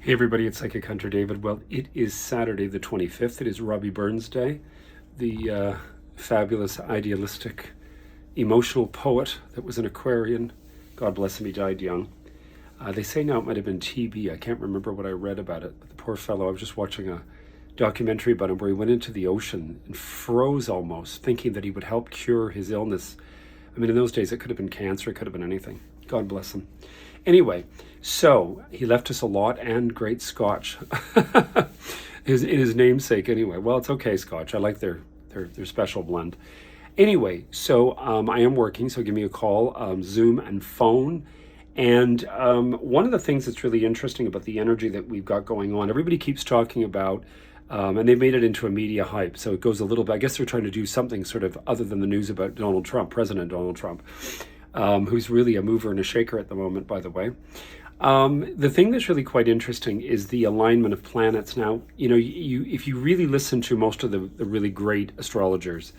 Hey everybody, it's Psychic Hunter David. Well, it is Saturday the 25th. It is Robbie Burns Day, the fabulous, idealistic, emotional poet that was an Aquarian. God bless him, he died young. They say now it might have been TB. I can't remember what I read about it, but the poor fellow, I was just watching a documentary about him where he went into the ocean and froze almost, thinking that he would help cure his illness. I mean, in those days, it could have been cancer, it could have been anything. God bless him. Anyway, so he left us a lot and great scotch. In his namesake, anyway. Well, it's okay, scotch. I like their special blend. Anyway, so I am working, so give me a call, Zoom and phone. And one of the things that's really interesting about the energy that we've got going on, everybody keeps talking about, and they've made it into a media hype. So it goes a little bit, I guess they're trying to do something sort of other than the news about Donald Trump, President Donald Trump, who's really a mover and a shaker at the moment, by the way. The thing that's really quite interesting is the alignment of planets. Now, you know, if you really listen to most of the really great astrologers,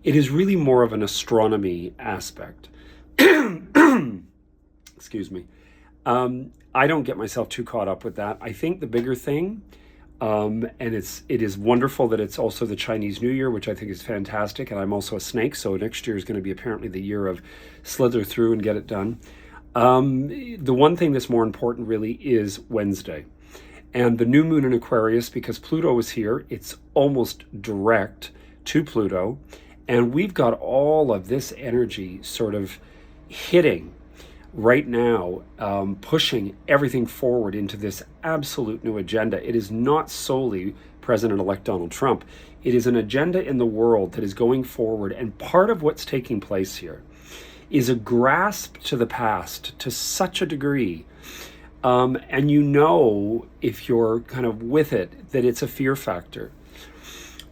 it is really more of an astronomy aspect. Excuse me. I don't get myself too caught up with that. I think the bigger thing, and it is wonderful that it's also the Chinese New Year, which I think is fantastic. And I'm also a snake, so next year is going to be apparently the year of slither through and get it done. The one thing that's more important really is Wednesday. And the new moon in Aquarius, because Pluto is here, it's almost direct to Pluto. And we've got all of this energy sort of hitting right now, pushing everything forward into this absolute new agenda. It is not solely President-elect Donald Trump. It is an agenda in the world that is going forward. And part of what's taking place here is a grasp to the past to such a degree. And you know, if you're kind of with it, that it's a fear factor.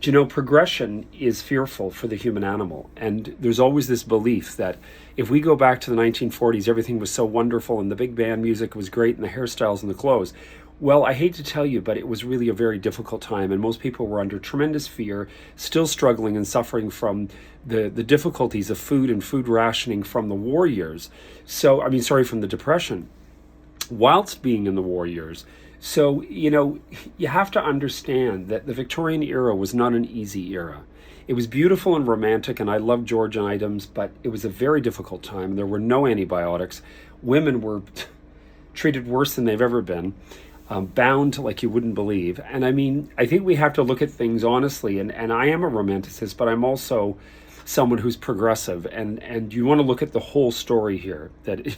You know, progression is fearful for the human animal. And there's always this belief that if we go back to the 1940s, everything was so wonderful and the big band music was great and the hairstyles and the clothes. Well, I hate to tell you, but it was really a very difficult time. And most people were under tremendous fear, still struggling and suffering from the difficulties of food and food rationing from the war years. So, I mean, sorry, from the Depression, whilst being in the war years. So, you know, you have to understand that the Victorian era was not an easy era. It was beautiful and romantic, and I love Georgian items, but it was a very difficult time. There were no antibiotics. Women were treated worse than they've ever been, bound like you wouldn't believe. And I mean, I think we have to look at things honestly, and I am a romanticist, but I'm also someone who's progressive, and you want to look at the whole story here, that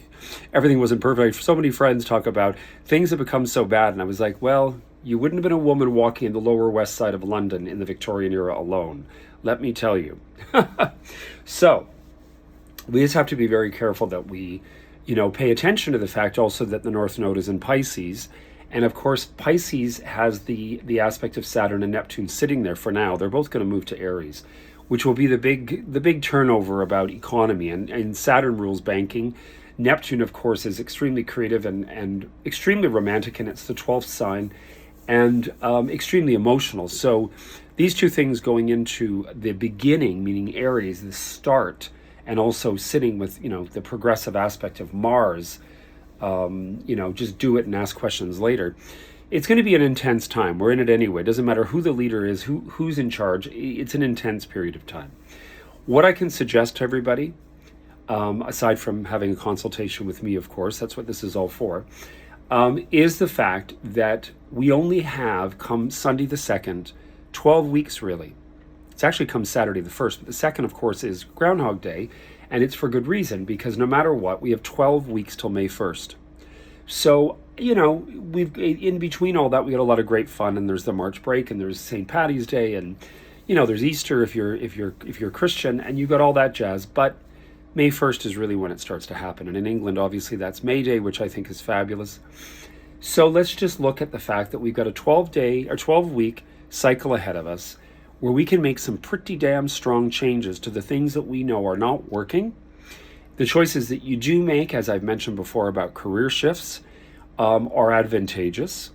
everything wasn't perfect. So many friends talk about things have become so bad, and I was like, well, you wouldn't have been a woman walking in the Lower West Side of London in the Victorian era alone, let me tell you. So we just have to be very careful that we, you know, pay attention to the fact also that the North Node is in Pisces. And of course, Pisces has the aspect of Saturn and Neptune sitting there for now. They're both going to move to Aries, which will be the big turnover about economy. And Saturn rules banking. Neptune, of course, is extremely creative and extremely romantic, and it's the 12th sign, and extremely emotional. So these two things going into the beginning, meaning Aries, the start, and also sitting with, you know, the progressive aspect of Mars, you know, just do it and ask questions later. It's going to be an intense time. We're in it anyway. It doesn't matter who the leader is, who's in charge. It's an intense period of time. What I can suggest to everybody, aside from having a consultation with me, of course, that's what this is all for, is the fact that we only have, come Sunday the 2nd, 12 weeks really. It's actually come Saturday the 1st, but the 2nd, of course, is Groundhog Day, and it's for good reason, because no matter what, we have 12 weeks till May 1st. So, you know, we've in between all that, we got a lot of great fun, and there's the March break, and there's St. Paddy's Day, and you know, there's Easter if you're Christian, and you got all that jazz. But May 1st is really when it starts to happen, and in England, obviously, that's May Day, which I think is fabulous. So let's just look at the fact that we've got a 12-week cycle ahead of us, where we can make some pretty damn strong changes to the things that we know are not working. The choices that you do make, as I've mentioned before about career shifts, are advantageous.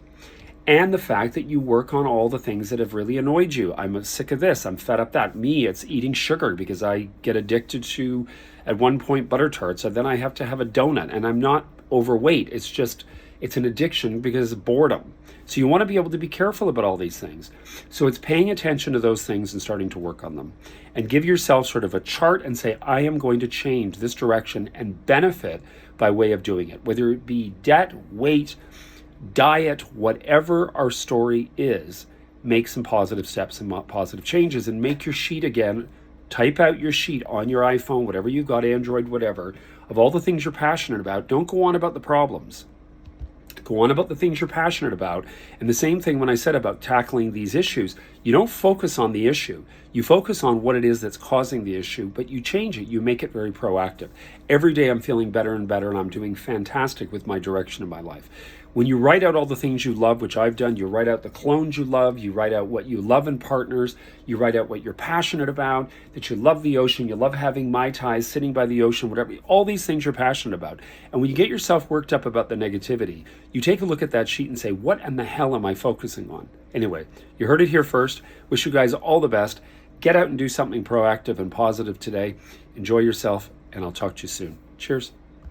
And the fact that you work on all the things that have really annoyed you. I'm sick of this, I'm fed up that. Me, it's eating sugar because I get addicted to, at one point, butter tarts, and then I have to have a donut, and I'm not overweight. It's It's an addiction because of boredom. So you want to be able to be careful about all these things. So it's paying attention to those things and starting to work on them. And give yourself sort of a chart and say, I am going to change this direction and benefit by way of doing it. Whether it be debt, weight, diet, whatever our story is, make some positive steps and positive changes and make your sheet again. Type out your sheet on your iPhone, whatever you've got, Android, whatever, of all the things you're passionate about. Don't go on about the problems. Go on about the things you're passionate about. And the same thing when I said about tackling these issues, you don't focus on the issue. You focus on what it is that's causing the issue, but you change it. You make it very proactive. Every day I'm feeling better and better, and I'm doing fantastic with my direction in my life. When you write out all the things you love, which I've done, you write out the clones you love, you write out what you love in partners, you write out what you're passionate about, that you love the ocean, you love having Mai Tais, sitting by the ocean, whatever, all these things you're passionate about. And when you get yourself worked up about the negativity, you take a look at that sheet and say, what in the hell am I focusing on? Anyway, you heard it here first. Wish you guys all the best. Get out and do something proactive and positive today. Enjoy yourself, and I'll talk to you soon. Cheers.